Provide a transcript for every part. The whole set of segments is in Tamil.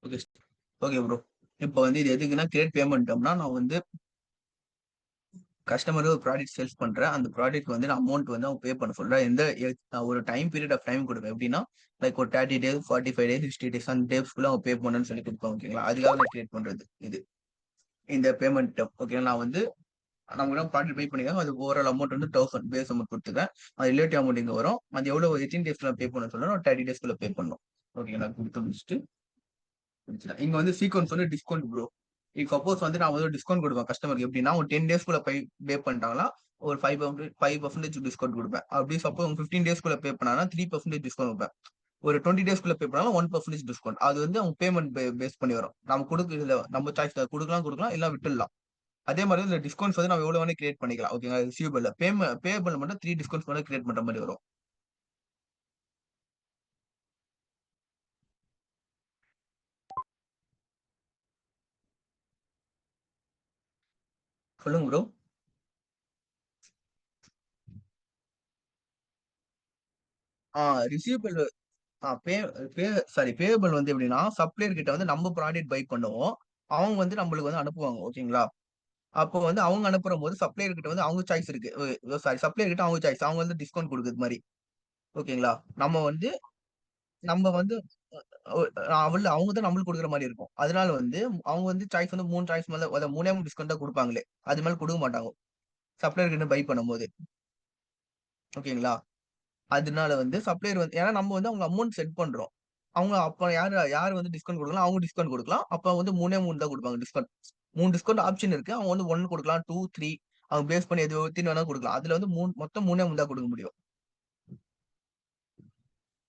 ஓகே. Okay bro. இப்போ வந்து இது எதுக்குன்னா கிரியேட் பேமெண்ட்டோம்னா, நான் வந்து கஸ்டமருக்கு ஒரு ப்ராடக்ட் சேல்ஸ் பண்றேன். அந்த ப்ராடக்ட்க்கு வந்து நான் அமௌண்ட் வந்து அவங்க பே பண்ண சொல்றேன். நான் ஒரு டைம் பீரியட் ஆஃப் டைம் குடுப்பேன். எப்படின்னா, லைக் ஒரு 30 டேஸ், 45 டேஸ், 60 டேஸ் அந்த டேஸ்க்குள்ள அவங்க பே பண்ணணும்னு சொல்லி குடுப்பேன். ஓகேங்களா? அதுக்காக நான் கிரியேட் பண்றது இது. இந்த பேமெண்ட் டேர்ம். ஓகேங்களா? நான் வந்து நம்மகிட்ட ப்ராடக்ட் பே பண்ணிருக்காங்க. அது ஓவரால் அமௌண்ட் வந்து 1000 பேஸ் அமௌண்ட் குடுத்துருக்கேன். அது ரிலேட்டிவ் அமௌண்ட் இங்க வரும். அது எத்தன டேஸ்க்குள்ள பே பண்ண சொல்றேனோ 30 டேஸ்க்குள்ள பே பண்ணணும். ஓகேங்களா? குடுத்து முடிச்சுட்டு இங்க வந்து சீக்வன்ஸ் வந்து டிஸ்கவுண்ட் ப்ரோ. இப்ப சப்போஸ் வந்து நான் வந்து டிஸ்கவுண்ட் குடுப்பேன் கஸ்டமருக்கு எப்படின்னா, ஒரு 10 டேஸ்க்குள்ள பே பண்ணிட்டாங்கன்னா, ஒரு 5% டிஸ்கவுண்ட் குடுப்பேன். அப்படி சப்போஸ் 15 டேஸ்க்குள்ள பே பண்ணாங்கன்னா 3% டிஸ்கவுண்ட் குடுப்பேன். ஒரு 20 டேஸ்க்குள்ள பே பண்ணாலும் 1% டிஸ்கவுண்ட். அது வந்து அவங்க பேமெண்ட் பேஸ் பண்ணி வரும். நம்ம குடுக்குறதுல நம்ம சாய்ஸ் தான் குடுக்கலாம், இல்ல விட்டுடலாம். அதே மாதிரி இந்த டிஸ்கவுண்ட்ஸ் வந்து நம்ம எவ்வளவு வேணா கிரியேட் பண்ணிக்கலாம். ஓகேங்களா? ரிசீவபிள்ல பேயபிள் மட்டும் 3 டிஸ்கவுண்ட்ஸ் மட்டும் கிரியேட் பண்ற மாதிரி வரும். சொல்லுங்க ப்ரோ. ரிசீவபிள் பே பே சாரி பேயபிள் வந்து எப்படின்னா, சப்ளையர் கிட்ட வந்து நம்ம ப்ராடக்ட் பை பண்ணுவோம். அவங்க வந்து நம்மளுக்கு வந்து அனுப்புவாங்க. ஓகேங்களா? அப்போ வந்து அவங்க அனுப்புறம்போது சப்ளையர் கிட்ட வந்து அவங்க சாய்ஸ் இருக்கு. சாரி சப்ளையர் கிட்ட அவங்க சாய்ஸ். அவங்க வந்து டிஸ்கவுண்ட் குடுக்குறது மாரி. ஓகேங்களா? நம்ம வந்து நம்ம வந்து ஒ அவங்க தான் நம்மளுக்கு குடுக்குற மாரி இருக்கும். அதனால வந்து அவங்க வந்து சாய்ஸ் வந்து 3 சாய்ஸ் மேல அத 3 டிஸ்கவுண்ட் தான் குடுப்பாங்களே. அது மேல குடுக்க மாட்டாங்க. சப்ளையர் கிட்ட பை பண்ணும்போது. ஓகேங்களா? அதனால வந்து சப்ளையர் வந்து ஏன்னா நம்ம வந்து அவங்க அமௌண்ட் செட் பண்றோம். அவங்க அப்ப யாரு யாரு வந்து டிஸ்கவுண்ட் குடுக்கலாம், அவங்க டிஸ்கவுண்ட் குடுக்கலாம். அப்ப வந்து 3 தான் குடுப்பாங்க டிஸ்கவுண்ட். 3 டிஸ்கவுண்ட் ஆப்ஷன் இருக்கு. அவங்க வந்து 1 குடுக்கலாம், 2, 3 அவங்க பேஸ் பண்ணி எத்தினி வேணா குடுக்கலாம். அதுல வந்து மொத்தம் 3 தான் குடுக்க முடியும்.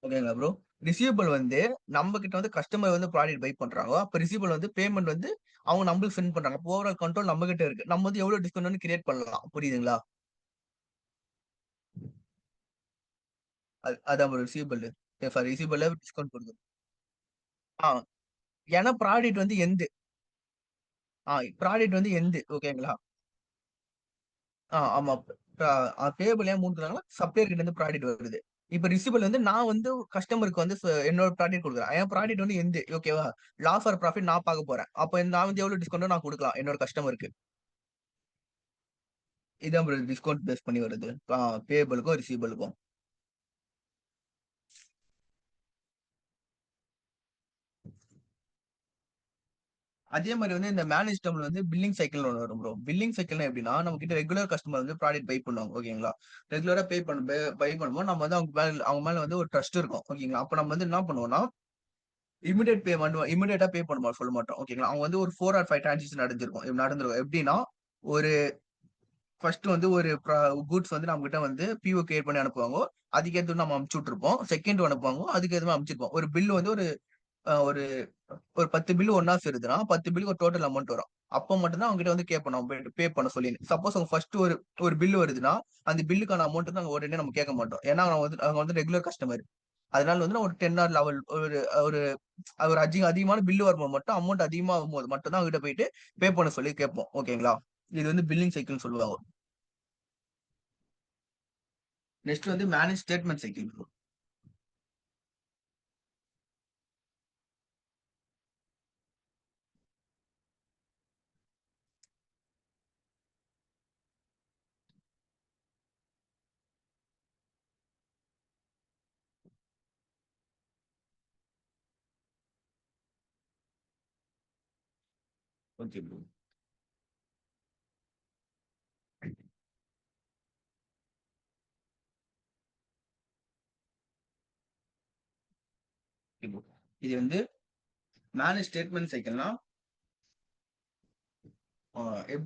ஓகேங்களா ப்ரோ? ரிசீவபிள் வந்து நம்ம கிட்ட வந்து கஸ்டமர் வந்து ப்ராடக்ட் பை பண்றாங்க. அப்ப ரிசீவபிள் வந்து பேமெண்ட் வந்து அவங்க நம்மளுக்கு சென்ட் பண்றாங்க. அப்ப ஓவரால் கண்ட்ரோல் நம்ம கிட்ட இருக்கு. நம்ம வந்து எவ்வளவு டிஸ்கவுண்ட் வந்து கிரியேட் பண்ணலாம். புரியுதுங்களா? அதான் ப்ரோ ரிசீவபிள். சாரி ரிசீவபிள்ல டிஸ்கவுண்ட் குடுக்குறது. ஆ ஏன்னா ப்ராடக்ட் வந்து எந்து. ப்ராடக்ட் வந்து எந்து. ஓகேங்களா? ஆமா. பேயபிள் ஏன் 3 தராங்கன்னா, சப்ளையர் கிட்ட இருந்து ப்ராடக்ட் வருது. இப்ப ரிசீவபிள் வந்து நான் வந்து கஸ்டமருக்கு வந்து என்னோட ப்ராடக்ட் குடுக்குறேன். என் ப்ராடக்ட் வந்து எந்து. ஓகேவா? லாஸ் ஆர் ப்ராஃபிட் நான் பாக்க போறேன். அப்ப நான் வந்து எவ்வளவு டிஸ்கவுண்ட்டோ நான் குடுக்கலாம். என்னோட கஸ்டமருக்கு. இதான் ப்ரோ டிஸ்கவுண்ட் பேஸ் பண்ணி வருது. பேயபிளுக்கும், ரிசீவபிளுக்கும். அதே மாரி வந்து இந்த மேனேஜ் டேர்ம்ல வந்து பில்லிங் சைக்கிள்னு ஒண்ணு வரும் ப்ரோ. பில்லிங் சைக்கிள்னா எப்படின்னா, நம்ம கிட்ட ரெகுலர் கஸ்டமர் வந்து ப்ராடக்ட் பை பண்ணுவாங்க. ஓகேங்களா? ரெகுலரா பை பண்ணும்போது நம்ம வந்து அவங்க மேல வந்து ஒரு ட்ரஸ்ட் இருக்கும். ஓகேங்களா? அப்ப நம்ம வந்து என்ன பண்ணுவோம்னா, இமிடியேட்டா பே பண்ணுமா சொல்ல மாட்டோம். ஓகேங்களா? அவங்க வந்து ஒரு 4 ஆர் 5 டிரான்சாக்ஷன் நடந்திருக்கும். எப்படின்னா, ஒரு ஃபர்ஸ்ட் வந்து ஒரு கூட்ஸ் வந்து நம்மகிட்ட வந்து பிஓ கிரியேட் பண்ணி அனுப்புவாங்க. அதுக்கேத்த நம்ம அனுப்பிச்சு விட்டுருப்போம். செகண்ட் அனுப்புவாங்க. அதுக்கு ஏத்த மாரி அனுப்பிச்சிருப்போம். ஒரு பில் வந்து ஒரு ஒரு ஒரு 10 பில் ஒண்ணா சேருதுன்னா, 10 பில்லுக்கு ஒரு டோட்டல் அமௌண்ட் வரும். அப்ப மட்டும் தான் அவங்ககிட்ட வந்து கேட்போம். நம்ம பே பண்ண சொல்லி. சப்போஸ் அவங்க ஃபர்ஸ்ட் ஒரு ஒரு பில் வருதுன்னா, அந்த பில்லுக்கான அமௌண்ட் வந்து நாங்க உடனே நம்ம கேட்க மாட்டோம். ஏன்னா அவங்க வந்து ரெகுலர் கஸ்டமர். அதனால வந்து நான் ஒரு 10 ஆர் லெவல் ஒரு ஒரு ஒரு அதிகமான பில் வரும்போது மட்டும் அமௌண்ட் அதிகமாகும்போது மட்டும் தான் அவங்ககிட்ட போயிட்டு பே பண்ண சொல்லி கேட்போம். ஓகேங்களா? இது வந்து பில்லிங் சைக்கிள்ன்னு சொல்லுவாங்க. நெக்ஸ்ட் வந்து manage statement cycle bro. Okay bro. Okay bro. இது வந்து மேனேஜ் ஸ்டேட்மெண்ட் சைக்கிள்னா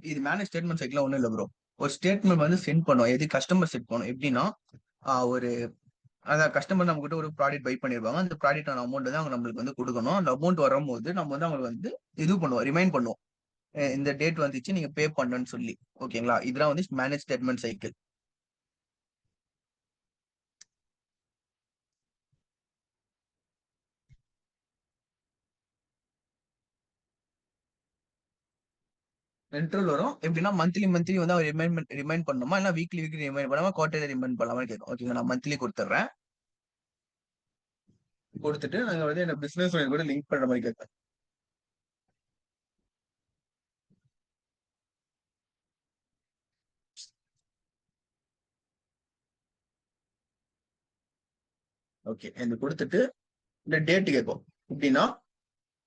இது மேனேஜ் ஸ்டேட்மெண்ட் சைக்கிள்ல ஒண்ணும் இல்ல ப்ரோ. ஒரு ஸ்டேட்மெண்ட் வந்து சென்ட் பண்ணுவோம். எது கஸ்டமர் செட் பண்ணும். எப்படின்னா, ஒரு அதான் கஸ்டமர் நம்மகிட்ட ஒரு ப்ராடக்ட் பை பண்ணிருப்பாங்க. அந்த ப்ராடக்டான அமௌண்ட் தான் அவங்க நம்மளுக்கு வந்து குடுக்கணும். அந்த அமௌண்ட் வரும்போது நம்ம வந்து அவங்களுக்கு வந்து இது பண்ணுவோம். ரிமைண்ட் பண்ணுவோம். இந்த டேட் வந்துச்சு நீங்க பே பண்ணணும்னு சொல்லி. ஓகேங்களா? இதெல்லாம் வந்து மேனேஜ் ஸ்டேட்மெண்ட் சைக்கிள். இன்டர்வல் வரும். எப்படின்னா மந்த்லி வந்து அவர் ரிமைண்ட் பண்ணணுமா? இல்ல வீக்லி ரிமைண்ட் பண்ணாம குவார்டர்லி ரிமைண்ட் பண்ணலாமான்னு கேட்கும். ஓகேங்களா? நான் மந்த்லி குடுத்துடுறேன். குடுத்துட்டு நாங்க வந்து என்ன பிசினஸ் கூட லிங்க் பண்ற மாரி கேட்பேன். ஓகே. இந்த குடுத்துட்டு இந்த டேட் கேட்கும். எப்படின்னா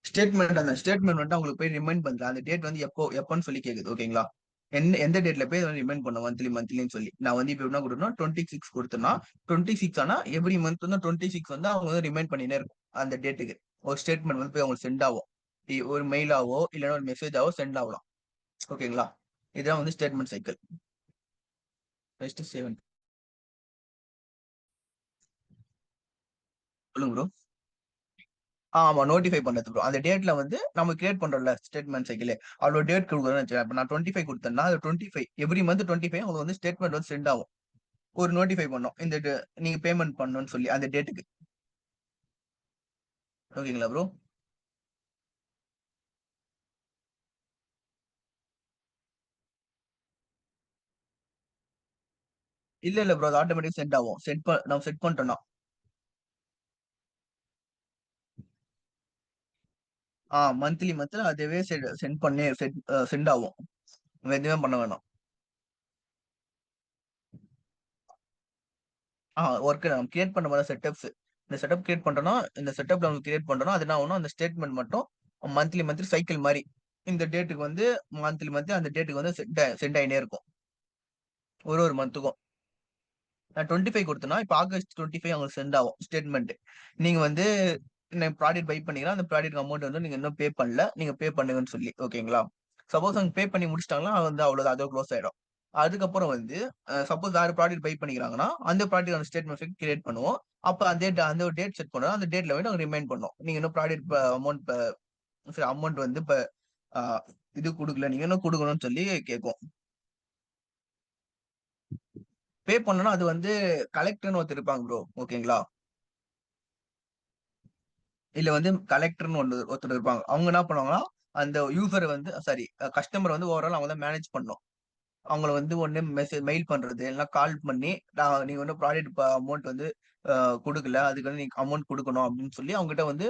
ஸ்டேட்மெண்ட், அந்த ஸ்டேட்மெண்ட் வந்துட்டு அவங்களுக்கு போய் ரிமைண்ட் பண்ற அந்த டேட் வந்து எப்போன்னு சொல்லி கேக்குது. ஓகேங்களா? எந்த டேட்ல போய் ரிமைண்ட் பண்ணும் மந்த்லின்னு சொல்லி. நான் வந்து இப்ப என்ன கொடுக்கணும், 26 கொடுத்தேன்னா 26 ஆனா எவ்ரி மந்த் வந்து 26 வந்து அவங்க வந்து ரிமைண்ட் பண்ணினே இருக்கும் அந்த டேட்டுக்கு. ஒரு ஸ்டேட்மெண்ட் வந்து போய் அவங்களுக்கு சென்ட் ஆகும். ஒரு மெயிலாவோ இல்லைன்னா ஒரு மெசேஜாவோ சென்ட் ஆகலாம். ஓகேங்களா? இதுதான் வந்து ஸ்டேட்மெண்ட் சைக்கிள். நெக்ஸ்ட் 7. சொல்லுங்க ப்ரோ. ஆமா, நோட்டிஃபை பண்றது ப்ரோ. அந்த டேட்ல வந்து நம்ம கிரியேட் பண்றோம்ல ஸ்டேட்மெண்ட் சைக்கிள். அவ்வளோ டேட் கொடுக்குறோம்னு வச்சுக்கோங்க. இப்ப நான் 25 கொடுத்தேன்னா அது 25 எவ்ரி மந்த் 25 உங்களுக்கு வந்து ஸ்டேட்மெண்ட் வந்து சென்ட் ஆகும். ஒரு நோட்டிஃபை பண்ணும் இந்த நீங்க பேமெண்ட் பண்ணணும்னு சொல்லி அந்த டேட்டுக்கு. ஓகேங்களா ப்ரோ? இல்ல ப்ரோ, அது ஆட்டோமேட்டிக் சென்ட் ஆகும். நம்ம செட் பண்ணிட்டோம்னா. மந்த்லி அதுவே சென்ட் பண்ணி சென்ட் ஆகும். நம்ம எதுவுமே பண்ண வேணாம். ஒர்க் நம்ம கிரியேட் பண்ண மாதிரி செட்டப்ஸ். இந்த செட்டப் கிரியேட் பண்றோம்னா இந்த செட்டப்ல நம்ம கிரியேட் பண்றோம்னா அது என்ன ஆகணும், அந்த ஸ்டேட்மெண்ட் மட்டும் மந்த்லி சைக்கிள் மாதிரி இந்த டேட்டுக்கு வந்து மந்த்லி அந்த டேட்டுக்கு வந்து சென்ட் ஆயினே இருக்கும். ஒரு மந்த்துக்கும். நான் 25 கொடுத்தேன்னா இப்ப ஆகஸ்ட் 25 அவங்களுக்கு சென்ட் ஆகும் ஸ்டேட்மெண்ட். நீங்க வந்து ப்ராடக்ட் பை பண்ணீங்கன்னா அந்த ப்ராடக்ட் அமௌண்ட் வந்து நீங்க இன்னும் பே பண்ணல, நீங்க பே பண்ணுங்கன்னு சொல்லி. ஓகேங்களா? சப்போஸ் அவங்க பே பண்ணி முடிச்சிட்டாங்கன்னா வந்து அவ்வளவு அதோ க்ளோஸ் ஆயிடும். அதுக்கப்புறம் வந்து சப்போஸ் வேற ப்ராடக்ட் பை பண்ணிக்கிறாங்கன்னா அந்த ப்ராடக்ட் ஸ்டேட்மெண்ட் கிரியேட் பண்ணுவோம். அப்ப அந்த ஒரு டேட் செட் பண்ணுவோம். அந்த டேட்ல வந்து அவங்க ரிமைண்ட் பண்ணோம், நீங்க இன்னும் ப்ராடக்ட் அமௌண்ட் வந்து இப்ப இது கொடுக்கல, நீங்க இன்னும் கொடுக்கணும்னு சொல்லி கேட்கும். பே பண்ணனா அது வந்து கலெக்டர்னு ஒருத்தர் இருப்பாங்க ப்ரோ. ஓகேங்களா? இல்ல வந்து கலெக்டர்னு ஒருத்தர் இருப்பாங்க. அவங்க என்ன பண்ணுவாங்கன்னா, அந்த யூசர் வந்து சாரி கஸ்டமர் வந்து ஓவரால் அவங்க தான் மேனேஜ் பண்ணணும். அவங்கள வந்து ஒண்ணு மெயில் பண்றது, இல்ல கால் பண்ணி நீங்க வந்து ப்ராடக்ட் அமௌண்ட் வந்து குடுக்கல. அதுக்கு வந்து நீங்க அமௌண்ட் குடுக்கணும் அப்படின்னு சொல்லி அவங்ககிட்ட வந்து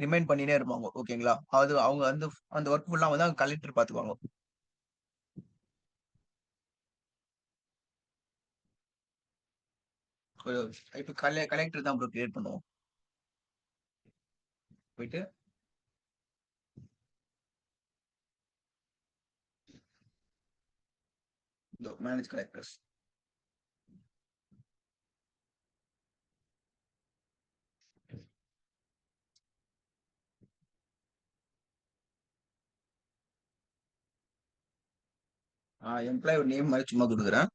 ரிமைண்ட் பண்ணினே இருப்பாங்க. ஓகேங்களா? அது அவங்க வந்து அந்த வொர்க் ஃபுல்லா வந்து கலெக்டர் பாத்துக்குவாங்க. இப்ப கலெக்டர் தான் ப்ரோ கிரியேட் பண்ணுவோம். போயிட்டு மேனேஜ் கலெக்டர்ஸ். எம்ப்ளாயோட நேம் மாதிரி சும்மா குடுக்குறேன்.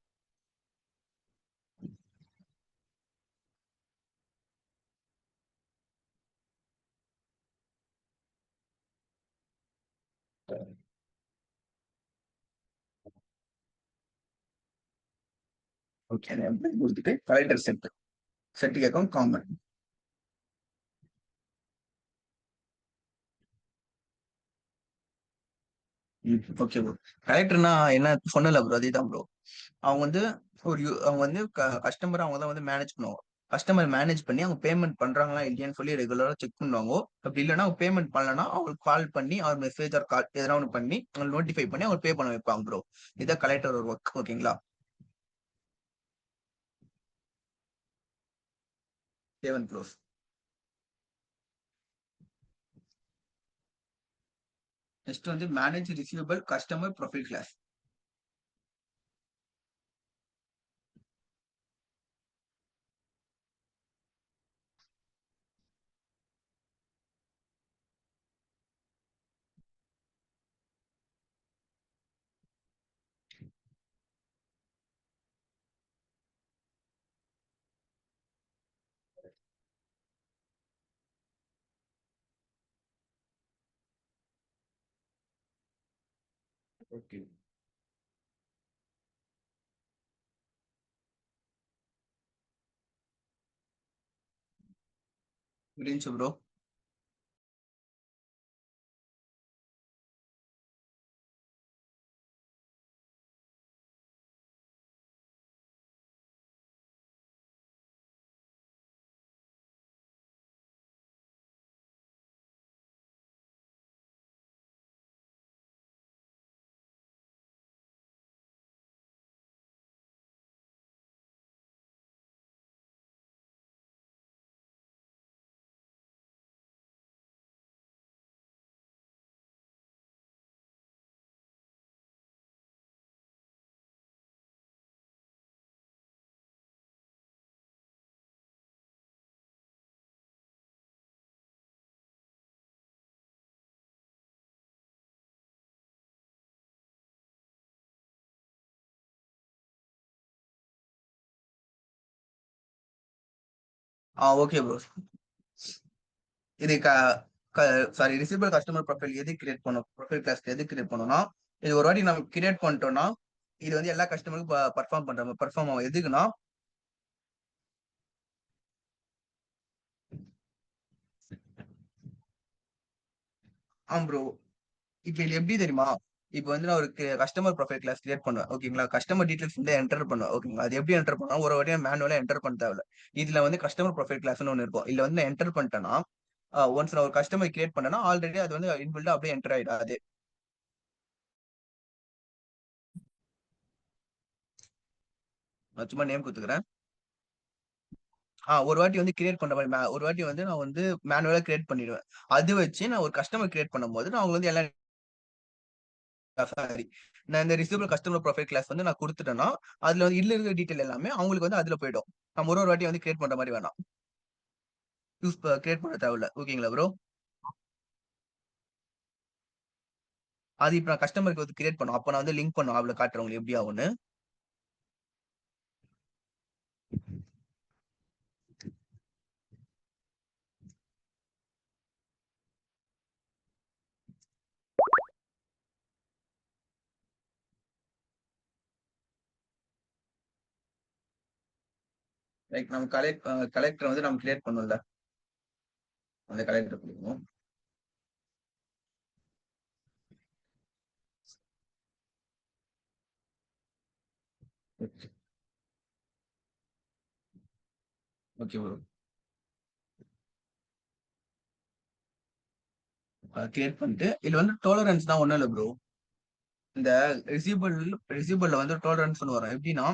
ஓகே. எம்ப்ளாய் கொடுத்துட்டு கலெக்டர் செட் கேட்கும் காமன். Okay bro. கலெக்டர்னா என்ன சொன்னல ப்ரோ, அதேதான் ப்ரோ. அவங்க வந்து அவங்க வந்து கஸ்டமர் அவங்க தான் வந்து மேனேஜ் பண்ணுவாங்க. கஸ்டமர் மேனேஜ் பண்ணி அவங்க பேமெண்ட் பண்றாங்களா இல்லையான்னு சொல்லி ரெகுலரா செக் பண்ணுவாங்க. அப்படி இல்லைன்னா அவங்க பேமெண்ட் பண்ணலன்னா அவங்களுக்கு கால் பண்ணி அவர் மெசேஜ் ஆர் கால் எதனா ஒன்று பண்ணி அவங்க நோட்டிஃபை பண்ணி அவங்க பே பண்ண வைப்பாங்க ப்ரோ. இதான் கலெக்டர் ஒரு ஒர்க். ஓகேங்களா? 7 க்ளோஸ். நெக்ஸ்ட் வந்து manage receivable customer profile class. Okay. முடிஞ்சு ப்ரோ. Okay bro. இது சாரி, ரிசீவபிள் கஸ்டமர் ப்ரொஃபைல் எது கிரியேட் பண்ணும், ப்ரொஃபைல் கிளாஸ் எது கிரியேட் பண்ணணும்னா, இது ஒரு வாட்டி நம்ம கிரியேட் பண்ணிட்டோம்னா இது வந்து எல்லா கஸ்டமருக்கும் பர்ஃபார்ம் பண்ற பர்ஃபார்ம் ஆகும். எதுக்குன்னா ப்ரோ, இப்ப இது எப்படி தெரியுமா? இப்ப வந்து நான் ஒரு கஸ்டமர் ப்ரொஃபைல் கிளாஸ் கிரியேட் பண்ணுவேன் ஓகேங்களா. கஸ்டமர் டீடைல்ஸ் வந்து என்டர் பண்ணுவேன் ஓகேங்களா. அது எப்படி என்டர் பண்ணா, ஒரு வாட்டி மேனுவலா என்டர் பண்ண தேவையில்ல. இதுல வந்து கஸ்டமர் ப்ரொஃபைல் கிளாஸ்னு ஒன்று இருக்கும். இதுல வந்து என்டர் பண்ணிட்டேன்னா ஒன்ஸ் நான் ஒரு கஸ்டமர் கிரியேட் பண்ணேன்னா ஆல்ரெடி அது வந்து இன்பில்டா அப்படியே என்டர் ஆயிடும். அது நான் சும்மா நேம் கொடுத்துக்கிறேன். ஒரு வாட்டி வந்து கிரியேட் பண்ற மாதிரி ஒரு வாட்டி வந்து நான் வந்து மேனுவலா கிரியேட் பண்ணிடுவேன். அது வச்சு நான் ஒரு கஸ்டமர் கிரியேட் பண்ணும்போது நான் அவங்க வந்து எல்லாம் சாரி, நான் இந்த ரிசீவபிள் கஸ்டமர் ப்ரொஃபைல் கிளாஸ் வந்து நான் கொடுத்துட்டேன்னா அதுல வந்து இல்ல இருக்கிற டீடைல் எல்லாமே அவங்களுக்கு வந்து அதுல போயிடும். நம்ம ஒரு ஒரு வாட்டி வந்து கிரியேட் பண்ற மாதிரி வேணாம். கிரியேட் பண்ண தேவையில்ல ஓகேங்களா ப்ரோ. அது இப்ப நான் கஸ்டமருக்கு வந்து கிரியேட் பண்ணும். அப்ப நான் வந்து லிங்க் பண்ணும். அதுல காட்டுறேன் உங்களுக்கு எப்படி ஆகும்னு. லைக் நம்ம கலெக்டர் வந்து நம்ம கிரியேட் பண்ணோம்ல, அந்த கலெக்டர் கொடுக்கணும். Okay bro. கிரியேட் பண்ணிட்டு இதுல வந்து டோலரன்ஸ் தான் ஒண்ணும் இல்ல ப்ரோ. இந்த ரிசீவபிள் ரிசீவபிள்ல வந்து டோலரன்ஸ் வரும். எப்படின்னா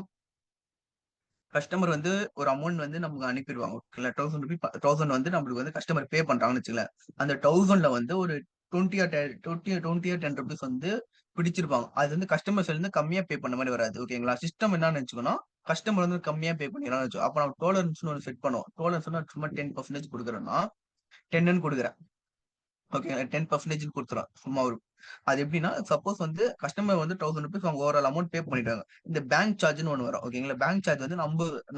கஸ்டமர் வந்து ஒரு அமௌண்ட் வந்து நமக்கு அனுப்பிடுவாங்க. 1000 1000 வந்து நம்மளுக்கு வந்து கஸ்டமர் பே பண்றாங்கன்னு வச்சுக்கல. அந்த 1000ல வந்து ஒரு 20 10 வந்து பிடிச்சிருப்பாங்க. அது வந்து கஸ்டமர்ஸ் இருந்து கம்மியா பே பண்ண மாதிரி வராது ஓகேங்களா. சிஸ்டம் என்ன நினைச்சுக்கணும், கஸ்டமர் வந்து கம்மியா பே பண்ணிடலாம்னு வச்சோம். அப்ப நம்ம டோலரன்ஸ் ஒரு செட் பண்ணுவோம். டோலரன்ஸ் சும்மா 10% கொடுக்குறோம்னா 10ன்னு கொடுக்குறேன் ஓகே. 10% கொடுத்துரும் சும்மா ஒரு. அது எப்படின்னா சப்போஸ் வந்து கஸ்டமர் வந்து ₹1000 அவங்க ஓவரால் அமௌண்ட் பே பண்ணிட்டாங்க. இந்த பேங்க் சார்ஜ்னு ஒன்று வரும் ஓகேங்களா. பேங்க் சார்ஜ் வந்து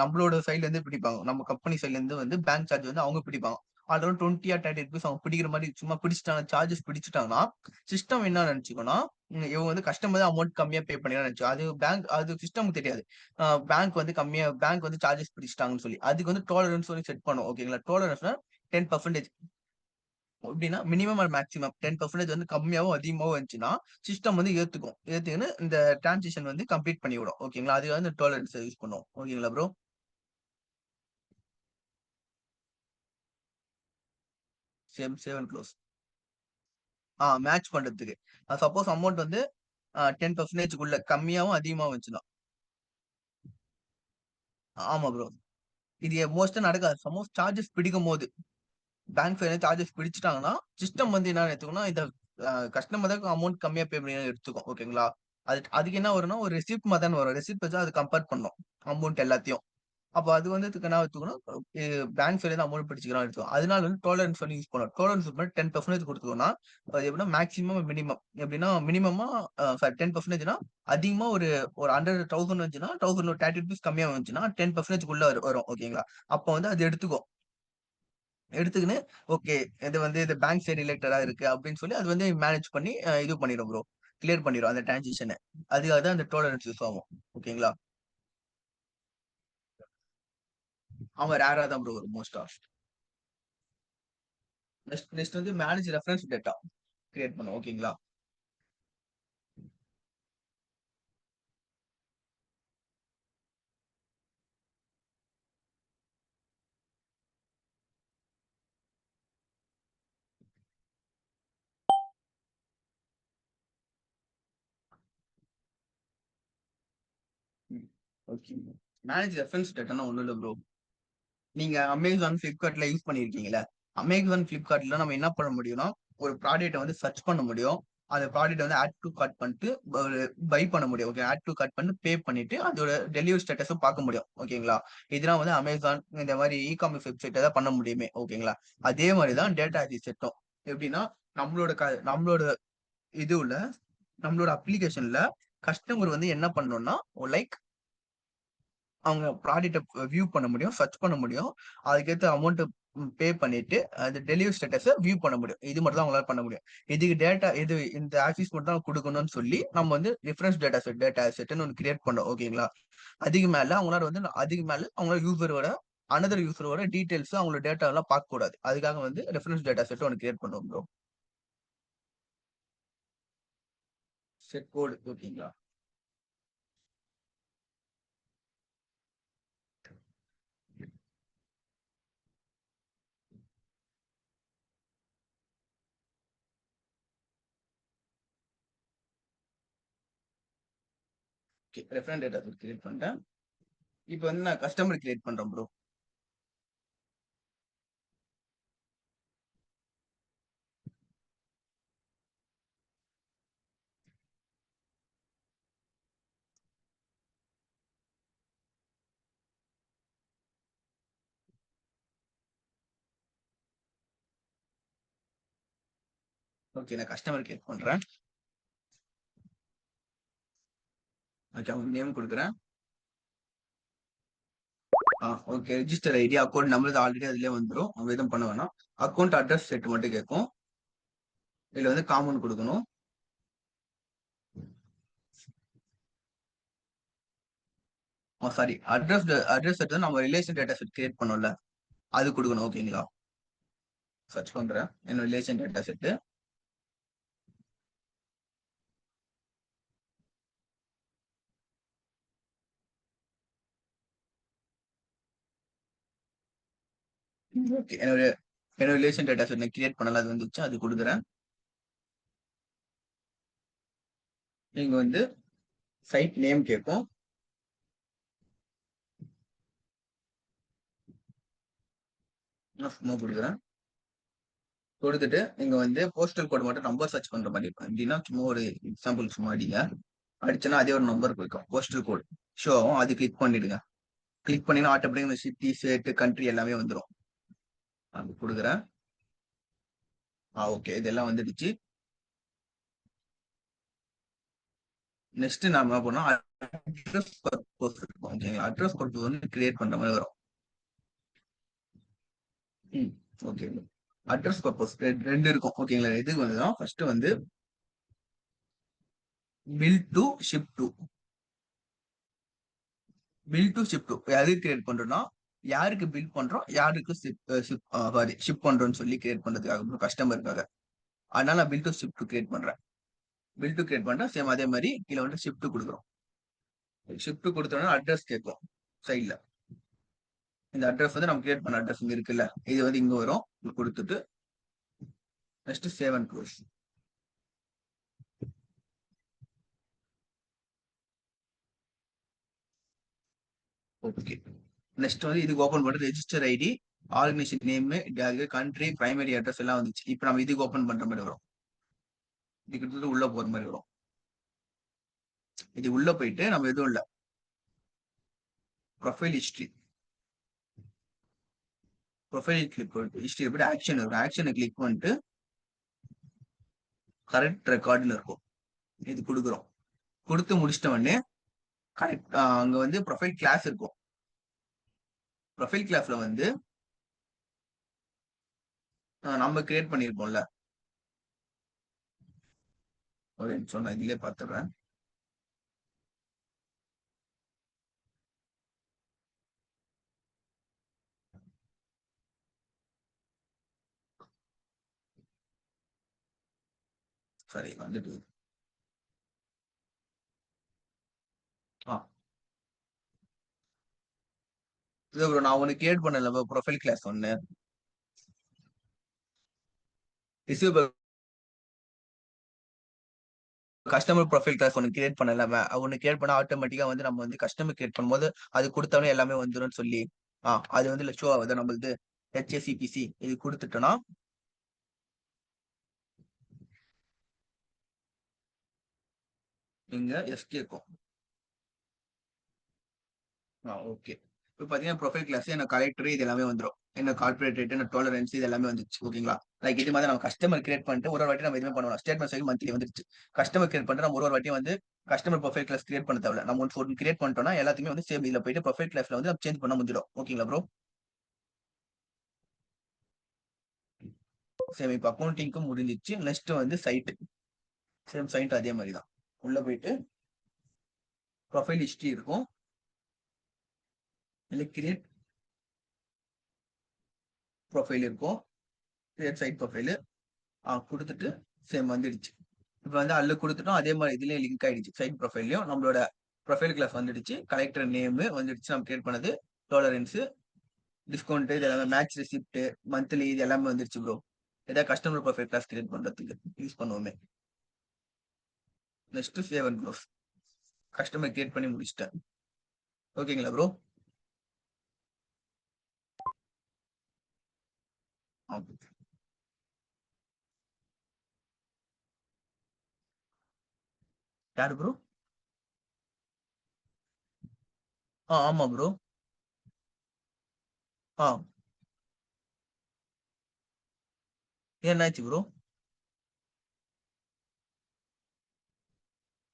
நம்மளோட சைட்ல இருந்து பிடிப்பாங்க. நம்ம கம்பெனி சைட்ல இருந்து வந்து பேங்க் சார்ஜ் வந்து அவங்க பிடிப்பாங்க. அதோட 20 or 30 rupees அவங்க பிடிக்கிற மாதிரி சும்மா பிடிச்சிட்டாங்க, சார்ஜஸ் பிடிச்சிட்டாங்கன்னா சிஸ்டம் என்ன நினைச்சுக்கோன்னா இவங்க வந்து கஸ்டமர் தான் அமௌண்ட் கம்மியா பே பண்ணிடலாம் நினைச்சு. அது சிஸ்டமுக்கு தெரியாது. பேங்க் வந்து சார்ஜஸ் பிடிச்சிட்டாங்கன்னு சொல்லி அதுக்கு வந்து டோலரன்ஸ் சொல்லி செட் பண்ணும் ஓகேங்களா. டோலரன்ஸ்னா 10%. எப்படின்னா மினிமம் ஆர் மேக்ஸிமம் 10% வந்து கம்மியாவும் அதிகமாவும் இருந்துச்சுன்னா சிஸ்டம் வந்து ஏத்துக்குன்னு இந்த டிரான்சிஷன் வந்து கம்ப்ளீட் பண்ணி விடும் ஓகேங்களா. அது வந்து டோலரன்ஸ் யூஸ் பண்ணுவோம் ஓகேங்களா bro. Save and close. Match பண்றதுக்கு சப்போஸ் அமௌண்ட் வந்து 10%க்குள்ள கம்மியாவும் அதிகமாவும் இருந்துச்சுன்னா. ஆமா ப்ரோ. இது மோஸ்டா நடக்காது. சப்போஸ் சார்ஜஸ் பிடிக்கும் போது பேங்க் சைடுல சார்ஜஸ் பிடிச்சுட்டாங்கன்னா சிஸ்டம் வந்து என்ன எடுத்துக்கும்னா இந்த கஸ்டமர் தான் அமௌண்ட் கம்மியா பே பண்ணி எடுத்துக்கும் ஓகேங்களா. அதுக்கு என்ன வரும்னா ஒரு ரெசிப்ட் மாதிரி தான் வரும். ரெசிப்ட் வச்சு அது கம்பேர் பண்ணும் அமௌண்ட் எல்லாத்தையும். அப்ப அது வந்து இதுக்கு என்ன எடுத்துக்கணும், பேங்க் சைடுல இருந்து அமௌண்ட் பிடிச்சுக்கலாம் எடுத்துக்கும். அதனால வந்து டோலரன்ஸ் வந்து யூஸ் பண்ணுவோம். டோலரன்ஸ் பண்ணி 10% கொடுத்துக்கோன்னா அது எப்படின்னா மேக்ஸிமம் மினிமம் எப்படின்னா மினிமமா சாரி 10%னா அதிகமா ஒரு ஒரு 100,000 வந்துச்சுன்னா 1030 rupees கம்மியா வந்துச்சுன்னா 10%க்குள்ள வரும் ஓகேங்களா. அப்ப வந்து அது எடுத்துக்கும். எடுத்துக்கின்னு ஓகே இது வந்து இது பேங்க் சைடு ரிலேட்டடா இருக்கு அப்படின்னு சொல்லி அது வந்து மேனேஜ் பண்ணி இது பண்ணிடும் ப்ரோ. கிளியர் பண்ணிடும் அந்த டிரான்சாக்ஷனை. அதுக்காக தான் அந்த டோலரன்ஸ் யூஸ் ஆகும் ஓகேங்களா. அவன் ரேரா தான் ப்ரோ வரும் மோஸ்டா. நெக்ஸ்ட் வந்து மேனேஜ் ரெஃபரன்ஸ் டேட்டா கிரியேட் பண்ணும் ஓகேங்களா. ஓகே. மேனேஜ் ரெஃபரன்ஸ் டேட்டானா ஒண்ணும் இல்ல ப்ரோ. நீங்க அமேசான், பிளிப்கார்ட்ல யூஸ் பண்ணிருக்கீங்களா? அமேசான், பிளிப்கார்ட்ல நம்ம என்ன பண்ண முடியும்னா ஒரு ப்ராடக்ட்ட வந்து சர்ச் பண்ண முடியும். அந்த ப்ராடக்ட் வந்து ஆட் டு கார்ட் பண்ணிட்டு ஒரு பை பண்ண முடியும். ஓகே. ஆட் டு கார்ட் பண்ணி பே பண்ணிட்டு அதோட டெலிவரி ஸ்டேட்டஸும் பார்க்க முடியும் ஓகேங்களா. இதெல்லாம் வந்து அமேசான் இந்த மாதிரி காமர்ஸ் வெப்சைட் தான் பண்ண முடியுமே ஓகேங்களா. அதே மாதிரி தான் டேட்டா ஆக்சஸ் செட்டும். எப்படின்னா நம்மளோட இதுல நம்மளோட அப்ளிகேஷன்ல கஸ்டமர் வந்து என்ன பண்ணணும்னா லைக் அவங்க ப்ராடக்ட்ட வியூ பண்ண முடியும், சர்ச் பண்ண முடியும். அதுக்கேத்த அமௌண்ட் பே பண்ணிட்டு, அந்த டெலிவரி ஸ்டேட்டஸ வியூ பண்ண முடியும். இது மட்டும் தான் அவங்களால பண்ண முடியும். இதுக்கு டேட்டா இது இந்த ஆக்சஸ் மட்டும் தான் குடுக்கணும்னு சொல்லி, நம்ம வந்து ரெஃபரன்ஸ் டேட்டா செட்ன்னு ஒண்ணு கிரியேட் பண்ணோம். ஓகேங்களா? அதுக்கு மேல அவங்களால வந்து அதுக்கு மேல அவங்களால அனதர் யூசரோட டீடைல்ஸ் அவங்களோட டேட்டாலாம் பார்க்கக்கூடாது. அதுக்காக வந்து ரெஃபரன்ஸ் டேட்டா செட் ஒண்ணு கிரியேட் பண்ணுவோம் ப்ரோ. செட் கோட் ஓகேங்களா? Okay. Reference data set create பண்ணிட்டேன். இப்போ வந்து நான் கஸ்டமர் கிரியேட் பண்றேன் ப்ரோ. ஓகே. நான் கஸ்டமர் கிரியேட் பண்றேன். ஓகே. அவங்க நேம் குடுக்குறேன். Okay. Register ID, account number already அதிலேயே வந்துரும். நம்ம எதுவும் பண்ண வேணாம். அக்கவுண்ட் அட்ரஸ் செட் மட்டும் கேட்கும். இதுல வந்து காமன் குடுக்கணும். சாரி. அட்ரஸ் செட் தான் நம்ம ரிலேஷன் டேட்டா செட் கிரியேட் பண்ணோம்ல, அது குடுக்கணும். ஓகேங்களா? சர்ச் பண்றேன். என்னோட ரிலேஷன் டேட்டா செட். ஓகே. என்னோட என்னோட ரிலேஷன் டேட்டா செட் நான் கிரியேட் பண்ணல, அது வந்துச்சு. அது குடுக்குறேன். நீங்க வந்து சைட் நேம் கேட்கும். நான் சும்மா குடுக்குறேன். கொடுத்துட்டு நீங்க வந்து போஸ்டல் கோட் மட்டும் நம்பர் சர்ச் பண்ற மாதிரி இருக்கும். எப்படின்னா சும்மா ஒரு எக்ஸாம்பிள் சும்மா அடிங்க. அடிச்சனா அதே ஒரு நம்பர் போய்க்கும். போஸ்டல் கோட் ஷோ ஆகும். அது கிளிக் பண்ணிடுங்க. கிளிக் பண்ணீங்கன்னா ஆட்டோமேட்டிக் இந்த சிட்டி, ஸ்டேட், கண்ட்ரி எல்லாமே வந்துரும். அது குடுக்குறேன். ஓகே. இதெல்லாம் வந்துடுச்சு. நெக்ஸ்ட் நாம என்ன பண்ணோம், அட்ரஸ் பர்பஸ் இருக்கும். ஓகேங்களா? அட்ரஸ் பர்பஸ் வந்து கிரியேட் பண்ற மாதிரி வரும். ஓகே. அட்ரஸ் பர்பஸ் ரெண்டு இருக்கும். ஓகேங்களா? எதுக்கு வந்து ஃபர்ஸ்ட் வந்து பில் டு ஷிப் டு எது கிரியேட் பண்றோம்னா, யாருக்கு பில் பண்றோம், யாருக்கு ஷிப் பண்றோம்னு சொல்லி கிரியேட் பண்றதுக்காக, கஸ்டமருக்காக. அதனால நான் bill to ship to create பண்றேன். பில் டு கிரியேட் பண்றேன். சேம் அதே மாதிரி கீழே வந்து ஷிப்ட் கொடுக்குறோம். ஷிப்ட் கொடுத்தோம்னா அட்ரஸ் கேட்கும் சைட்ல. இந்த அட்ரஸ் வந்து நம்ம கிரியேட் பண்ண அட்ரஸ் இங்க இருக்குல்ல, இது வந்து இங்க வரும். கொடுத்துட்டு next save and close. Okay. Next வந்து இதுக்கு ஓபன் பண்றது register ID, organisation name, country, primary address எல்லாம் வந்துச்சு. இப்போ நம்ம இதுக்கு ஓபன் பண்ற மாதிரி வரும். இதுக்கு உள்ள போற மாதிரி வரும். இது உள்ள போயிட்டு நம்ம எதுவும் இல்ல, ப்ரொஃபைல் ஹிஸ்டரி. ப்ரொஃபைல் கிளிக் பண்ணிட்டு ஹிஸ்டரி போயிட்டு ஆக்ஷன் இருக்கும். ஆக்ஷனை கிளிக் பண்ணிட்டு கரெக்ட் ரெக்கார்டுன்னு இருக்கும். இது கொடுக்குறோம். கொடுத்து முடிச்சிட்ட உடனே கரெக்ட் அங்க வந்து ப்ரொஃபைல் கிளாஸ் இருக்கும். ப்ரொஃபைல் கிளாஸ்ல வந்து நம்ம கிரியேட் பண்ணிருப்போம்ல, ஒரு நிமிஷம் நான் இதுலயே பாத்துறேன். சரி வந்துட்டு இது bro, நான் ஒன்னு கிரியேட் பண்ணல ப்ரொஃபைல் கிளாஸ் ஒன்னு ரிசீவபிள் கஸ்டமர் ப்ரொஃபைல் கிளாஸ் ஒன்னு கிரியேட் பண்ணல. ஒன்னு கிரியேட் பண்ணா ஆட்டோமேட்டிக்கா வந்து நம்ம வந்து கஸ்டமர் கிரியேட் பண்ணும்போது அது கொடுத்தவனே எல்லாமே வந்துரும் சொல்லி அது வந்து ஷோ ஆகுது. நம்மளுது HACPC இது கொடுத்துட்டோம்னா இங்க எஸ் கேட்கும். ஓகே. இப்போ பாத்தீங்கன்னா ப்ரொஃபைல் கிளாஸ் எனக்கு கலெக்டர் இது எல்லாமே வந்துரும். என்ன கார்பரேட் ரேட், என்ன டாலரன்ஸ் இது எல்லாமே வந்துச்சு. ஓகேங்களா? லைக் இது மாதிரி நம்ம கஸ்டமர் கிரியேட் பண்ணிட்டு ஒரு ஒரு வாட்டி நம்ம எதுவுமே பண்ணுவோம். ஸ்டேட்மெண்ட் சைக்கிள் மந்த்லி வந்துருச்சு. கஸ்டமர் கிரியேட் பண்ணிட்டு நம்ம ஒரு ஒரு வாட்டி வந்து கஸ்டமர் ப்ரொஃபைல் கிளாஸ் கிரியேட் பண்ண தேவையில்ல. நம்ம ஒன்று கிரியேட் பண்ணிட்டோம்னா எல்லாத்தையுமே வந்து சேம் இதுல போயிட்டு ப்ரொஃபைல் கிளாஸ்ல வந்து நம்ம சேஞ்ச் பண்ண முடிஞ்சிடும். ஓகேங்களா ப்ரோ? சேம் இப்போ அக்கௌண்டிங்க்கும் முடிஞ்சிச்சு. நெக்ஸ்ட் வந்து சைட். சேம் சைட் அதே மாதிரி தான். உள்ள போயிட்டு ப்ரொஃபைல் ஹிஸ்டரி இருக்கும். இல்லை கிரியேட் ப்ரொஃபைல் இருக்கும். கிரியேட் சைட் ப்ரொஃபைல் கொடுத்துட்டு சேம் வந்துடுச்சு. இப்போ வந்து அல்ல கொடுத்துட்டோம். அதே மாதிரி இதுலயும் லிங்க் ஆயிடுச்சு. சைட் ப்ரொஃபைல்லையும் நம்மளோட ப்ரொஃபைல் கிளாஸ் வந்துடுச்சு. கலெக்டர் நேம் வந்துடுச்சு. நம்ம கிரியேட் பண்ணது டாலரன்ஸ், டிஸ்கவுண்ட், இது எல்லாமே மேட்ச் ரெசிப்ட், மந்த்லி இது எல்லாமே வந்துருச்சு ப்ரோ. ஏதாவது கஸ்டமர் ப்ரொஃபைல் கிளாஸ் கிரியேட் பண்றதுக்கு யூஸ் பண்ணுவோமே. Next save and close. Customer create பண்ணி முடிச்சிட்டேன். ஓகேங்களா ப்ரோ? யாரு ப்ரோ? ஆமா ப்ரோ. ஆ என்னாச்சு ப்ரோ?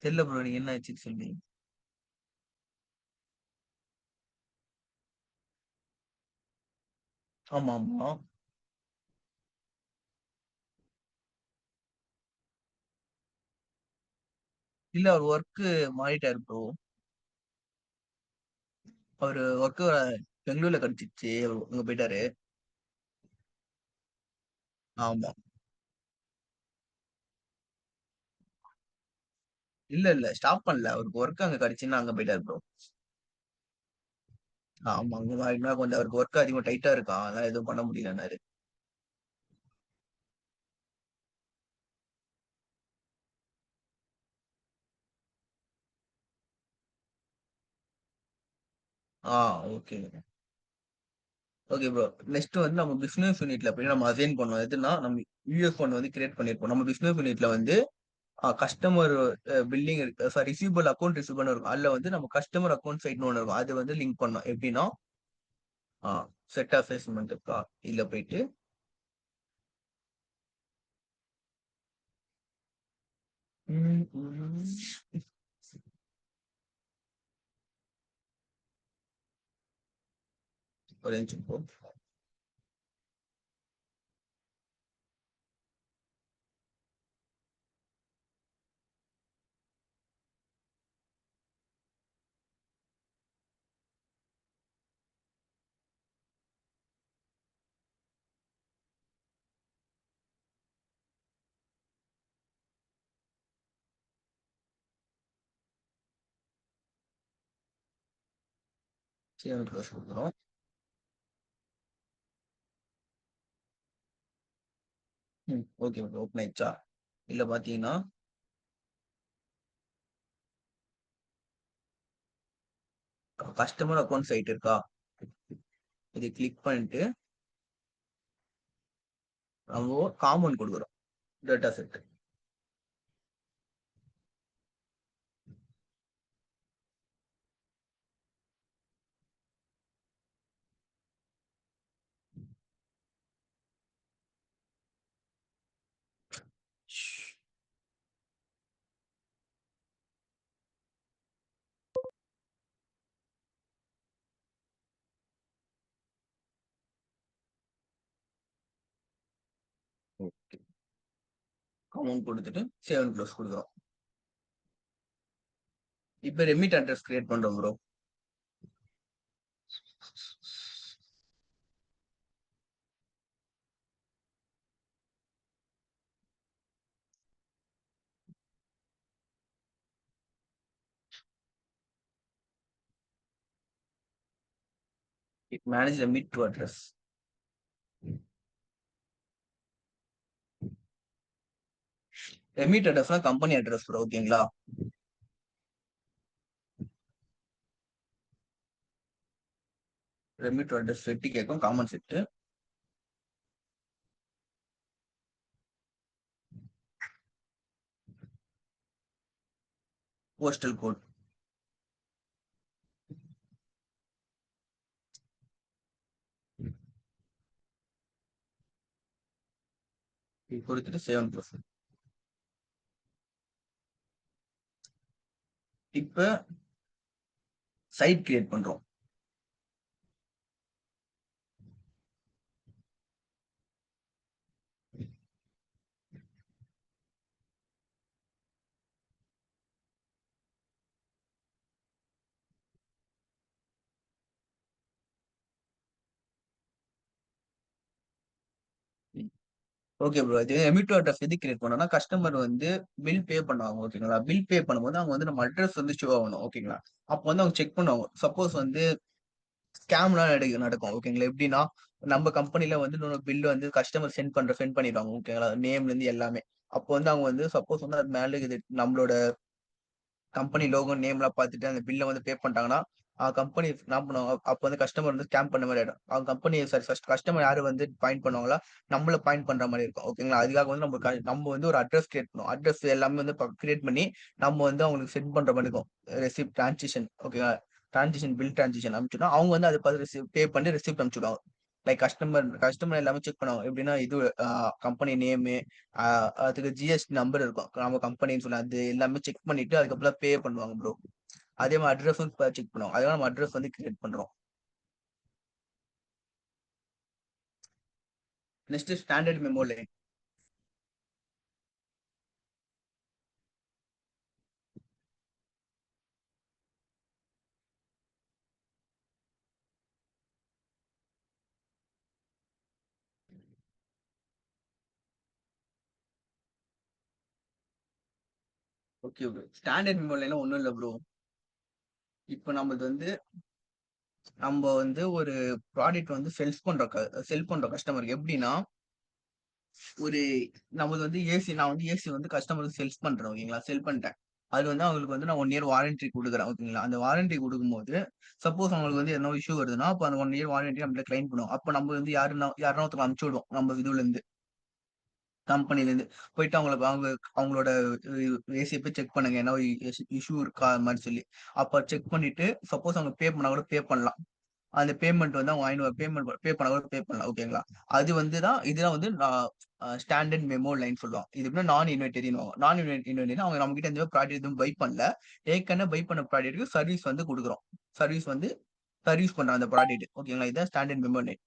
தெரியல ப்ரோ, நீங்க என்ன ஆச்சுன்னு சொல்லி. ஆமா ஆமா. இல்ல அவர் ஒர்க் மாறிட்டாரு ப்ரோ. அவரு ஒர்க் பெங்களூர்ல கிடைச்சிச்சு. அங்க போயிட்டாரு. ஆமா. இல்ல இல்ல ஸ்டாப் பண்ணல. அவருக்கு ஒர்க் அங்க கிடைச்சுன்னா அங்க போயிட்டாரு ப்ரோ. ஆமா, அங்க மாறினா கொஞ்சம் அவருக்கு ஒர்க் அதிகம் டைட்டா இருக்கான். அதனால எதுவும் பண்ண முடியலன்னாரு. ஆ ஓகே. Okay bro. நெக்ஸ்ட் வந்து நம்ம பிசினஸ் யூனிட்ல போய் நம்ம அசைன் பண்ணுவோம். எதுனா நம்ம யூஎஸ் ஒன் வந்து கிரியேட் பண்ணிருப்போம். நம்ம பிசினஸ் யூனிட்ல வந்து கஸ்டமர் பில்லிங் இருக்கு, சாரி ரிசீவபிள் அக்கௌண்ட் ரிசீவபிள் இருக்கும். அதுல வந்து நம்ம கஸ்டமர் அக்கௌண்ட் சைட்னு ஒன்று இருக்கும். அது வந்து லிங்க் பண்ணோம். எப்படின்னா செட் அசேஸ்மெண்ட் இருக்கா, இதுல போயிட்டு ம், ம், ஒரு நிமிஷம் ப்ரோ. சரி க்ளோஸ் கொடுக்குறோம். ஓகே ஓகே, ஓப்பன் ஆயிடுச்சா? இல்ல பாத்தீங்கன்னா கஸ்டமர் அக்கௌண்ட் சைட் இருக்கா, இதை கிளிக் பண்ணிட்டு நம்ம காமன் கொடுக்குறோம். Data set. ஓகே, காமன் கொடுத்துட்டு சேவ் அண்ட் க்ளோஸ் கொடுக்குறோம். இப்போ ரெமிட் அட்ரஸ் கிரியேட் பண்றோம் bro. Manage remit to address. Remit அட்ரஸ்னா கம்பெனி அட்ரஸ் ப்ரோ. ஓகேங்களா? ரெமிட் அட்ரஸ் செட்டு கேட்கும், காமன் செட்டு. Postal code. இது கொடுத்துட்டு சேவ் அண்ட் ப்ரொசீட். இப்ப சைட் கிரியேட் பண்றோம். Okay bro. இது எமிட்டோ அட்ரஸ் எது கிரியேட் பண்ணோம்னா, கஸ்டமர் வந்து பில் பே பண்ணுவாங்க ஓகேங்களா? பில் பே பண்ணும்போது அவங்க வந்து நம்ம அட்ரஸ் வந்து ஷோ ஆகணும் ஓகேங்களா? அப்போ வந்து அவங்க செக் பண்ணுவாங்க. சப்போஸ் வந்து ஸ்கேம்லாம் நடக்கும் ஓகேங்களா? எப்படின்னா, நம்ம கம்பெனில வந்து இன்னொரு பில் வந்து கஸ்டமர் சென்ட் பண்ணிடுவாங்க ஓகேங்களா? நேம்ல இருந்து எல்லாமே. அப்போ வந்து அவங்க வந்து சப்போஸ் வந்து அது மேல இது நம்மளோட கம்பெனி லோகோ, நேம்லாம் பார்த்துட்டு அந்த பில்ல வந்து பே பண்ணிட்டாங்கன்னா, கம்பெனி என்ன பண்ணுவாங்க, அப்ப வந்து கஸ்டமர் வந்து ஸ்கேம் பண்ண மாரி ஆயிடும். அவங்க கம்பெனி சாரி ஃபர்ஸ்ட் கஸ்டமர் யாரு வந்து பாயிண்ட் பண்ணுவாங்களோ, நம்மள பாயிண்ட் பண்ற மாரி இருக்கும். ஓகேங்களா? அதுக்காக வந்து நம்ம வந்து ஒரு அட்ரஸ் கிரியேட் பண்ணுவோம். அட்ரஸ் எல்லாமே வந்து கிரியேட் பண்ணி, நம்ம வந்து அவங்களுக்கு சென்ட் பண்ற மாரி இருக்கும். ரெசிப்ட் டிரான்சிஷன் ஓகேவா? பில் டிரான்சிஷன் அனுப்பிச்சோம்னா, அவங்க வந்து அத பார்த்து பே பண்ணி ரெசிப்ட் அனுப்பிச்சுடுவாங்க. லைக் கஸ்டமர் எல்லாமே செக் பண்ணுவாங்க. எப்படின்னா இது கம்பெனி நேமு, அ அதுக்கு ஜிஎஸ்டி நம்பர் இருக்கும். நம்ம கம்பெனின்னு சொல்லி அது எல்லாமே செக் பண்ணிட்டு அதுக்கப்புறம் பே பண்ணுவாங்க ப்ரோ. அதே மாதிரி அட்ரஸும் செக் பண்ணுவாங்க. அதனால நம்ம அட்ரஸ் வந்து கிரியேட் பண்றோம். Next standard memo line. Okay bro. Standard memo லைன்ல ஒண்ணும் இல்ல ப்ரோ. இப்போ நம்மளது வந்து நம்ம வந்து ஒரு ப்ராடக்ட் வந்து செல் பண்றோம் கஸ்டமருக்கு. எப்படின்னா, ஒரு நம்மளது வந்து நான் வந்து ஏசி வந்து கஸ்டமருக்கு சேல்ஸ் பண்றேன் ஓகேங்களா? செல் பண்ணிட்டேன். அது வந்து அவங்களுக்கு வந்து நான் 1 இயர் வாரண்டி குடுக்குறேன் ஓகேங்களா? அந்த வாரண்டி குடுக்கும்போது, சப்போஸ் அவங்களுக்கு வந்து எதனா இஷ்யூ வருதுன்னா, அப்ப அந்த 1 இயர் வாரண்டி நம்மள்ட்ட கிளைம் பண்ணுவோம். அப்ப நம்ம வந்து யாருன்னா ஒருத்தவங்க அனுப்பிச்சு விடுவோம். நம்ம இதுலருந்து கம்பெனிலேருந்து போயிட்டு அவங்களோட ஏசிய போய் செக் பண்ணுங்க. ஏன்னா இஷ்யூ இருக்கா? அது மாரி சொல்லி. அப்ப செக் பண்ணிட்டு சப்போஸ் அவங்க பே பண்ணா கூட பே பண்ணலாம். அந்த பேமெண்ட் வந்து அவங்க பே பண்ணா கூட பே பண்ணலாம். ஓகேங்களா? அது வந்து இதுதான் வந்து ஸ்டாண்டர்ட் மெமோ லைன் சொல்லுவாங்க. இது எப்படின்னா நான் இன்வென்டரின்னுவாங்க. இன்வென்டரினா அவங்க நம்மகிட்ட எந்த ப்ராடக்ட் எதுவும் பை பண்ணல. ஏற்கனவே பை பண்ண ப்ராடக்ட்க்கு சர்வீஸ் வந்து குடுக்குறோம். சர்வீஸ் வந்து சர்வீஸ் பண்றோம் அந்த ப்ராடக்ட். ஓகேங்களா? இதுதான் standard memo line.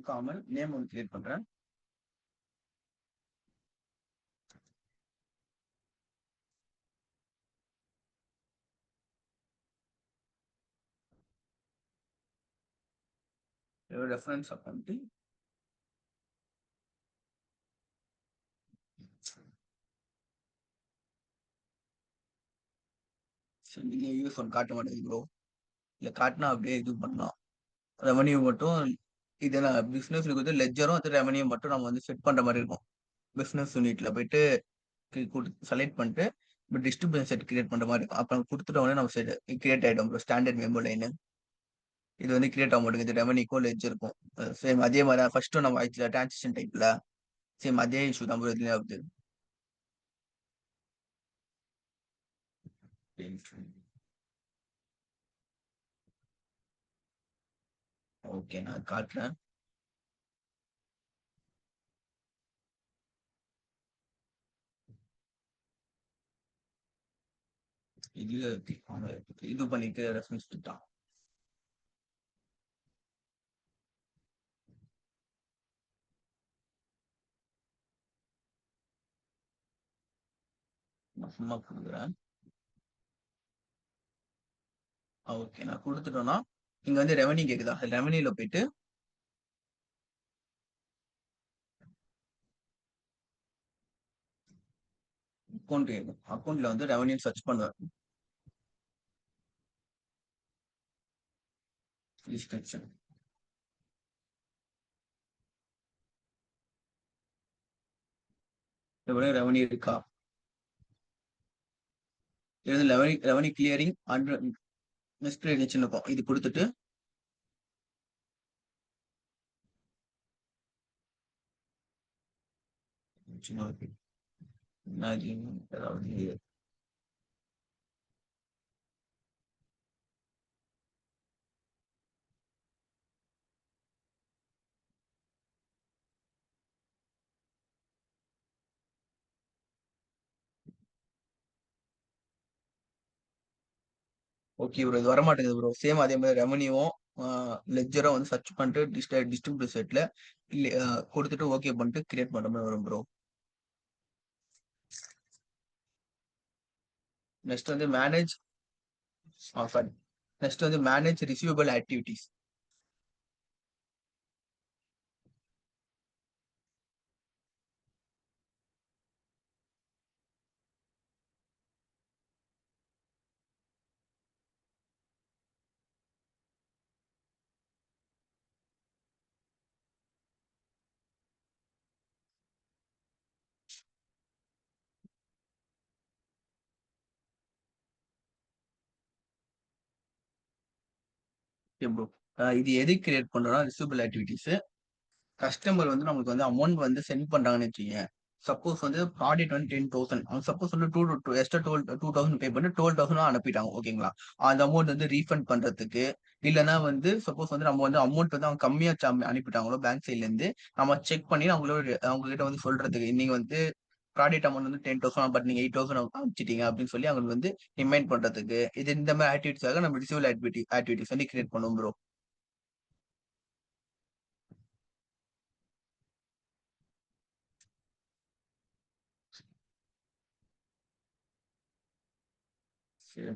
Common name ஒன்று கிரியேட் பண்றேன். Reference account. நீங்க யூஸ் பண்ண காட்ட மாட்டேங்குது ப்ரோ. இல்ல காட்டினா அப்படியே இது பண்ணலாம். ரெவன்யூ மட்டும் இதெல்லாம் பிசினஸ் வந்து லெட்ஜரும் அது ரெவன்யூ மட்டும் நம்ம வந்து செட் பண்ற மாதிரி இருக்கும். பிசினஸ் யூனிட்ல போயிட்டு செலக்ட் பண்ணிட்டு டிஸ்ட்ரிபியூஷன் செட் கிரியேட் பண்ற மாதிரி இருக்கும். அப்புறம் கொடுத்துட்ட உடனே நம்ம செட் கிரியேட் ஆயிடும் ப்ரோ. ஸ்டாண்டர்ட் மெமோ லைன் இது வந்து கிரியேட் ஆக மாட்டேங்குது. ரெவன்யூக்கும் லெட்ஜருக்கும் சேம் அதே மாதிரி ஃபர்ஸ்ட்டும் நம்ம ஆயிடுச்சுல டிரான்சிஷன் டைப்ல சேம் அதே இஷ்யூ தான் ப்ரோ இதுலயும் ஆகுது. ஓகே நான் காட்டுறேன். இது இது பண்ணிட்டு ரெஃபரன்ஸ் தான். நான் சும்மா கொடுக்குறேன். ஓகே நான் கொடுத்துட்டோம்னா இங்க வந்து ரெவன்யூ கேக்குதா? ரெவன்யூல போயிட்டு அக்கௌண்ட் கேட்கும். அக்கௌண்ட்ல வந்து ரெவன்யூ சர்ச் பண்ணுவேன். டிஸ்கிரிப்ஷன் எவ்வளவு ரெவன்யூ இருக்கா? இது வந்து ரெவன்யூ கிளியரிங் அண்ட் மிஸ்கிரியேஷன் இருக்கும். இது கொடுத்துட்டு சின்ன இமேஜின் அதாவது ஓகே ப்ரோ. இது வரமாட்டேங்குது ப்ரோ. சேம் அதே மாதிரி ரெவன்யூவும் லெட்ஜரும் வந்து சர்ச் பண்ணிட்டு டிஸ்ட்ரிபியூட் செட்ல கொடுத்துட்டு ஓகே பண்ணிட்டு கிரியேட் பண்ற மாதிரி வரும் ப்ரோ. நெக்ஸ்ட் வந்து மேனேஜ் சாரி நெக்ஸ்ட் வந்து manage receivable activities. Okay bro. இது எது கிரியேட் பண்றோம்னா ரிசீவபிள் ஆக்டிவிட்டிஸ். கஸ்டமர் வந்து நமக்கு வந்து அமௌண்ட் வந்து சென்ட் பண்றாங்கன்னு வச்சுக்கோங்க. சப்போஸ் வந்து ப்ராடக்ட் வந்து 10,000, சப்போஸ் வந்து எக்ஸ்ட்ரா 2,000 பே பண்ணி 12,000 அனுப்பிட்டாங்க ஓகேங்களா. அந்த அமௌண்ட் வந்து ரீஃபண்ட் பண்றதுக்கு, இல்லைன்னா வந்து சப்போஸ் வந்து நம்ம வந்து அமௌண்ட் வந்து அவங்க கம்மியா அனுப்பிட்டாங்களோ பேங்க் சைட்ல இருந்து, நம்ம செக் பண்ணி அவங்க கிட்ட வந்து சொல்றதுக்கு, நீங்க வந்து ப்ராடக்ட் அமௌண்ட் வந்து 10,000 பட் நீங்க 8,000 அனுப்பிச்சிட்டீங்க அப்படின்னு சொல்லி அவங்க வந்து ரிமைண்ட் பண்றதுக்கு, இது இந்த மாதிரி ஆக்டிவிட்டிஸாக நம்ம ரிசீவல் ஆக்டிவிட்டிஸ் வந்து கிரியேட் பண்ணுவோம் ப்ரோ. சரி.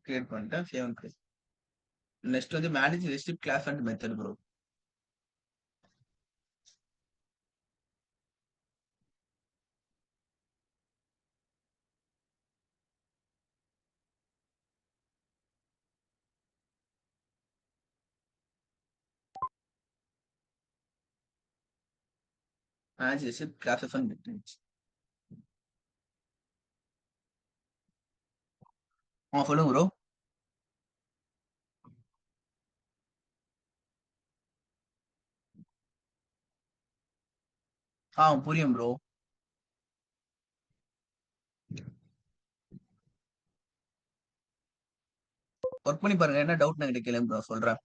கிரியேட் பண்ணிட்டேன். சேவ். நெக்ஸ்ட் வந்து manage receipt class and method bro. Manage receipt classes and methods. சொல்லுங்க ப்ரோ. புரியும் ப்ரோ. ஒர்க் பண்ணி பாருங்க. என்ன டவுட் என்கிட்ட கேளுங்க ப்ரோ, சொல்றேன்.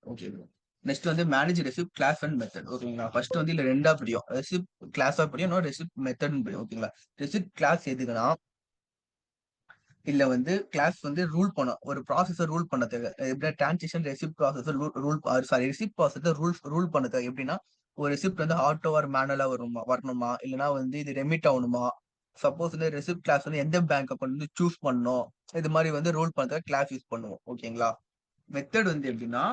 Okay bro. நெக்ஸ்ட் வந்து manage receipt class and method ஓகேங்களா. ஃபர்ஸ்ட் வந்து இல்ல ரெண்டா பிரியும். ரெசிப்ட் கிளாஸா பிரியும், இன்னொரு ரெசிப்ட் மெத்தட் பிரியும் ஓகேங்களா. ரெசிப்ட் கிளாஸ் எதுக்குன்னா, இல்ல வந்து கிளாஸ் வந்து ரூல் பண்ணும், ஒரு ப்ராசஸர் ரூல் பண்ணதுக்கு. எப்படின்னா transition receipt processor rule sorry receipt processor rule பண்ணதுக்கு. எப்படின்னா ஒரு ரெசிப்ட் வந்து ஆட்டோ ஆர் மேனுவலா வரணுமா, இல்லைன்னா வந்து இது ரெமிட் ஆகணுமா, சப்போஸ் வந்து ரெசிப்ட் கிளாஸ் வந்து எந்த பேங்க் அக்கௌண்ட் வந்து சூஸ் பண்ணணும், இது மாதிரி வந்து ரூல் பண்றதுக்கு கிளாஸ் யூஸ் பண்ணுவோம் ஓகேங்களா. மெத்தட் வந்து எப்படின்னா,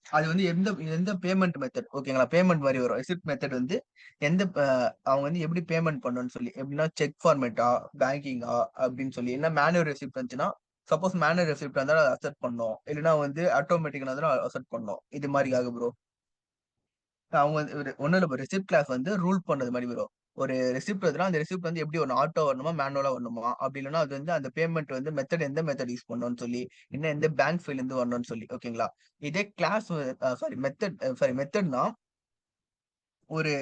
அது வந்து எந்த எந்த பேமெண்ட் மெத்தட் ஓகேங்களா. பேமெண்ட் மாதிரி வரும். ரெசிப்ட் மெத்தட் வந்து எந்த அவங்க வந்து எப்படி பேமெண்ட் பண்ணணும்னு சொல்லி, எப்படின்னா செக் ஃபார்மேட்டா, பேங்கிங்கா அப்படின்னு சொல்லி. என்ன மேனுவல் ரெசிப்ட் வந்துச்சுன்னா, சப்போஸ் மேனுவல் ரெசிப்ட் இருந்தாலும் அதை அக்செப்ட் பண்ணோம், இல்லைன்னா வந்து ஆட்டோமேட்டிக் இருந்தாலும் அக்செப்ட் பண்ணோம். இது மாதிரி ஆகு ப்ரோ. அவங்க வந்து ஒன்னும் இல்ல, ரெசிப்ட் கிளாஸ் வந்து ரூல் பண்ணது மாதிரி வரும். ஒரு ரெசிப்ட் வருதுன்னா அந்த ரெசிப்ட் வந்து எப்படி வரணும், ஆட்டோ வரணுமா மேனுவலா வரணுமா, அப்படி இல்லைன்னா அது வந்து அந்த பேமெண்ட் வந்து மெத்தட் எந்த மெத்தட் யூஸ் பண்ணணும்னு சொல்லி, இன்னும் எந்த பேங்க் ஃபைல் இருந்து வரணும்னு சொல்லி ஓகேங்களா. இதே கிளாஸ் மெத்தட்னா ஒரு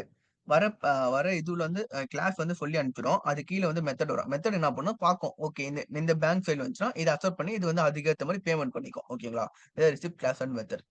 வர இதுல வந்து கிளாஸ் வந்து சொல்லி அனுப்பிச்சிடும். அது கீழ வந்து மெத்தட் வரும். மெத்தட் என்ன பண்ணும் பார்க்கும். ஓகே, இந்த இந்த பேங்க் ஃபைல் வந்துச்சுன்னா இதை அக்செப்ட் பண்ணி இது வந்து அதுக்கு ஏத்த மாதிரி பேமெண்ட் பண்ணிக்கும் ஓகேங்களா. இது receipt class and method.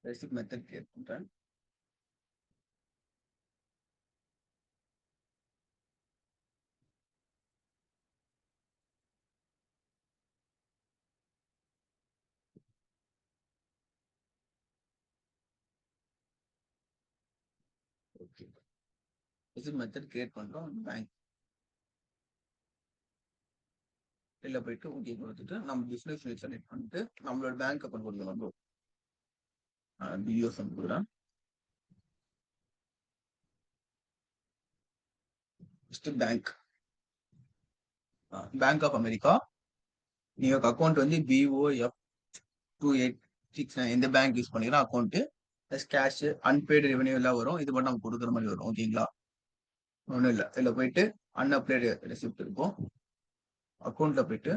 Receipt method create பண்றேன். ஓகே, ரெசிப்ட் மெத்தட் கிரியேட் பண்றோம். பேங்க் இல்ல போயிட்டு ஓகே கொடுத்துட்டு நம்ம பிசினஸ் செலக்ட் பண்ணிட்டு நம்மளோட பேங்க் அக்கௌண்ட் கொடுக்கணும் ப்ரோ. பிஓஎஸ் கொடுக்குறேன். Bank of America. நீங்க அக்கௌண்ட் வந்து BOF2869 இந்த பேங்க் யூஸ் பண்ணிக்கிறோம் account. Plus cash unpaid revenue எல்லாம் வரும். இது மட்டும் நம்ம கொடுக்குற மாதிரி வரும். ஓகேங்களா? ஒன்றும் இல்லை. இதில் போயிட்டு அன்அப்ளைடு ரெசிப்ட் இருக்கும். அக்கௌண்ட்ல போயிட்டு